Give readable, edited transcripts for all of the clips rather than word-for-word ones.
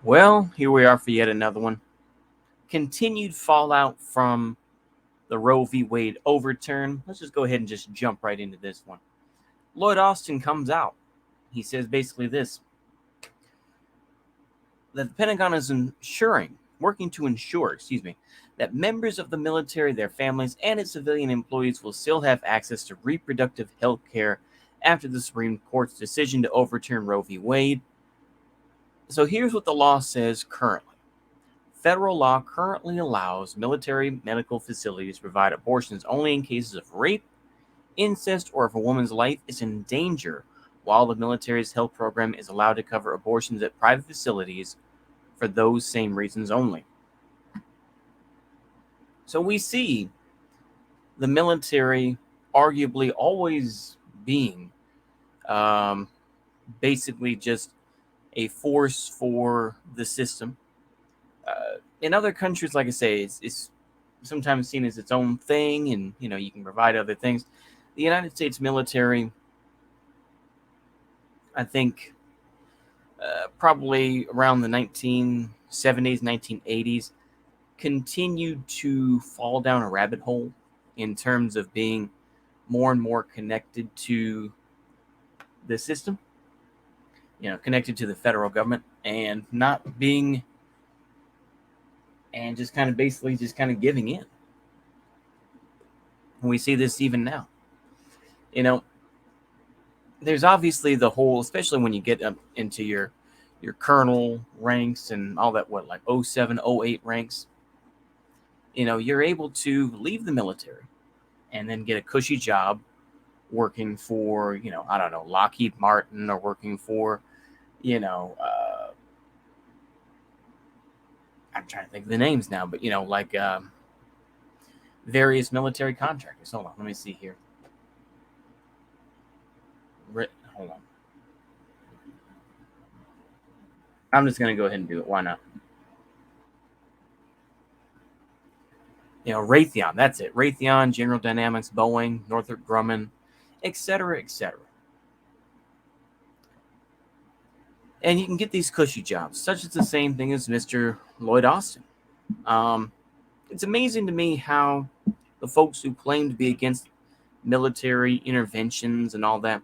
Well, here we are for yet another one. Continued fallout from the Roe v. Wade overturn. Let's just go ahead and just jump right into this one. Lloyd Austin comes out. He says basically this, that the Pentagon is working to ensure, that members of the military, their families, and its civilian employees will still have access to reproductive health care after the Supreme Court's decision to overturn Roe v. Wade. So here's what the law says currently. Federal law currently allows military medical facilities to provide abortions only in cases of rape, incest, or if a woman's life is in danger, while the military's health program is allowed to cover abortions at private facilities for those same reasons only. So we see the military arguably always being basically just a force for the system. In other countries, like I say, it's sometimes seen as its own thing, and you can provide other things. The United States military, I think, probably around the 1970s, 1980s, continued to fall down a rabbit hole in terms of being more and more connected to the system, connected to the federal government, and not being, and just kind of basically just kind of giving in. And we see this even now. There's obviously the whole, especially when you get up into your colonel ranks and all that, like 07, 08 ranks, you're able to leave the military and then get a cushy job working for, I don't know, Lockheed Martin, or working for, I'm trying to think of the names now, but, like various military contractors. Hold on, let me see here. Hold on. I'm just going to go ahead and do it. Why not? Raytheon, that's it. Raytheon, General Dynamics, Boeing, Northrop Grumman, etc., etc. And you can get these cushy jobs, such as the same thing as Mr. Lloyd Austin. It's amazing to me how the folks who claim to be against military interventions and all that,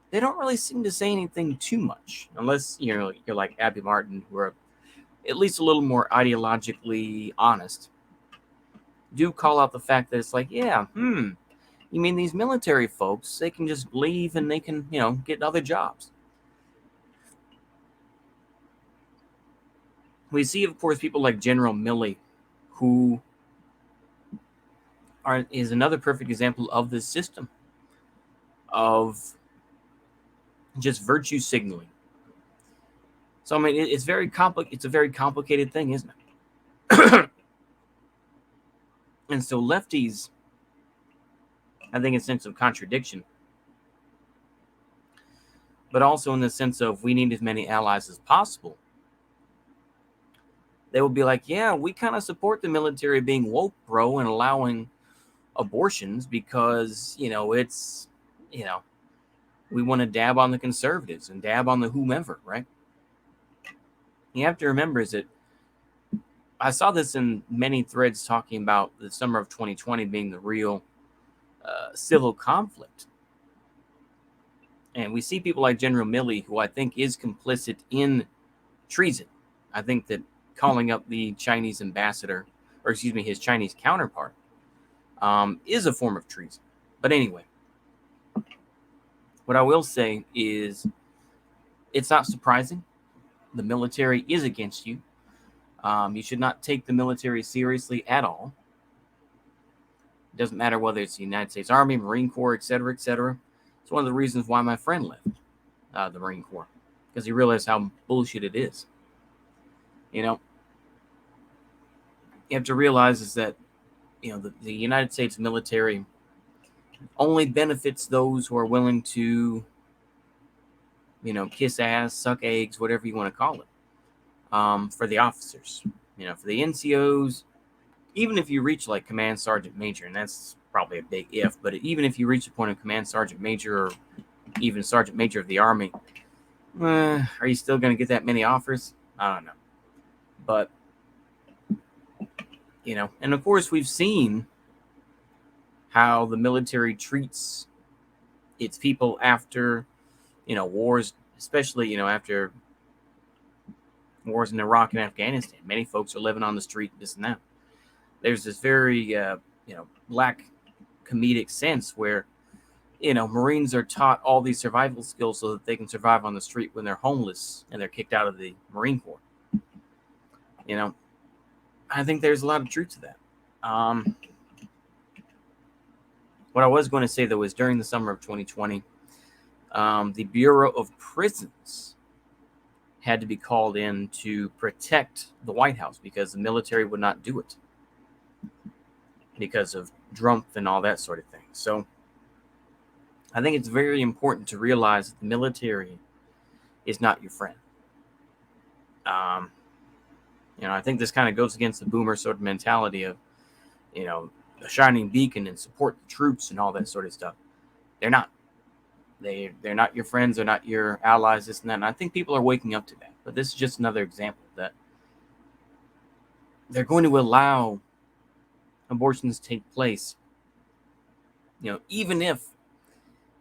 they don't really seem to say anything too much, unless you're like Abby Martin, who are at least a little more ideologically honest. Do call out the fact that it's like, yeah, you mean these military folks, they can just leave and they can, get other jobs. We see, of course, people like General Milley, who is another perfect example of this system of just virtue signaling. So I mean, it's very complicated. It's a very complicated thing, isn't it? And so lefties, I think, in a sense of contradiction, but also in the sense of we need as many allies as possible. They will be like, yeah, we kind of support the military being woke, bro, and allowing abortions because, it's, we want to dab on the conservatives and dab on the whomever, right? You have to remember is that I saw this in many threads talking about the summer of 2020 being the real civil conflict. And we see people like General Milley, who I think is complicit in treason. I think that calling up the Chinese ambassador, or excuse me, his Chinese counterpart, is a form of treason. But anyway, what I will say is it's not surprising. The military is against you. You should not take the military seriously at all. It doesn't matter whether it's the United States Army, Marine Corps, etc., etc. It's one of the reasons why my friend left the Marine Corps, because he realized how bullshit it is. You have to realize is that, the United States military only benefits those who are willing to, kiss ass, suck eggs, whatever you want to call it, for the officers. For the NCOs, even if you reach like Command Sergeant Major, and that's probably a big if, but even if you reach the point of Command Sergeant Major or even Sergeant Major of the Army, are you still going to get that many offers? I don't know. But, and of course we've seen how the military treats its people after, wars, especially, after wars in Iraq and Afghanistan. Many folks are living on the street, this and that. There's this very, black comedic sense where, Marines are taught all these survival skills so that they can survive on the street when they're homeless and they're kicked out of the Marine Corps. I think there's a lot of truth to that. What I was going to say, though, is during the summer of 2020, the Bureau of Prisons had to be called in to protect the White House because the military would not do it because of Trump and all that sort of thing. So I think it's very important to realize that the military is not your friend. I think this kind of goes against the boomer sort of mentality of, a shining beacon and support the troops and all that sort of stuff. They're not. They're not your friends. They're not your allies, this and that. And I think people are waking up to that. But this is just another example that they're going to allow abortions to take place, even if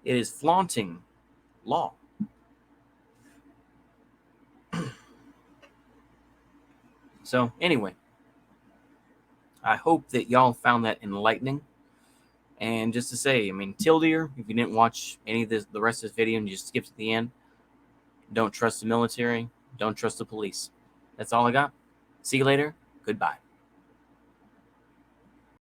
it is flaunting law. So anyway, I hope that y'all found that enlightening. And just to say, Tildeer, if you didn't watch any of the rest of this video and you just skipped to the end, don't trust the military. Don't trust the police. That's all I got. See you later. Goodbye.